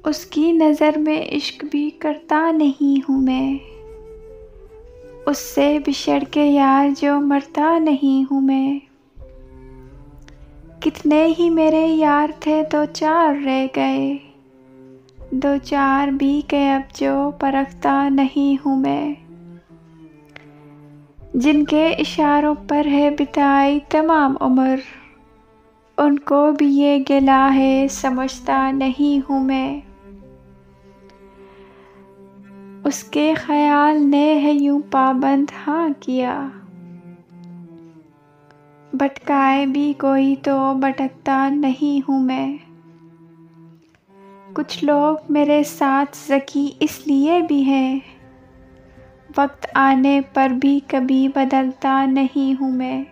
उसकी नज़र में इश्क भी करता नहीं हूँ मैं, उससे बिछड़ के यार जो मरता नहीं हूँ मैं। कितने ही मेरे यार थे, दो चार रह गए, दो चार भी के अब जो परखता नहीं हूँ मैं। जिनके इशारों पर है बिताई तमाम उम्र, उनको भी ये गिला है समझता नहीं हूँ मैं। उसके ख्याल ने है यूं पाबंद हाँ किया, भटकाए भी कोई तो भटकता नहीं हूँ मैं। कुछ लोग मेरे साथ ज़की इसलिए भी हैं, वक्त आने पर भी कभी बदलता नहीं हूँ मैं।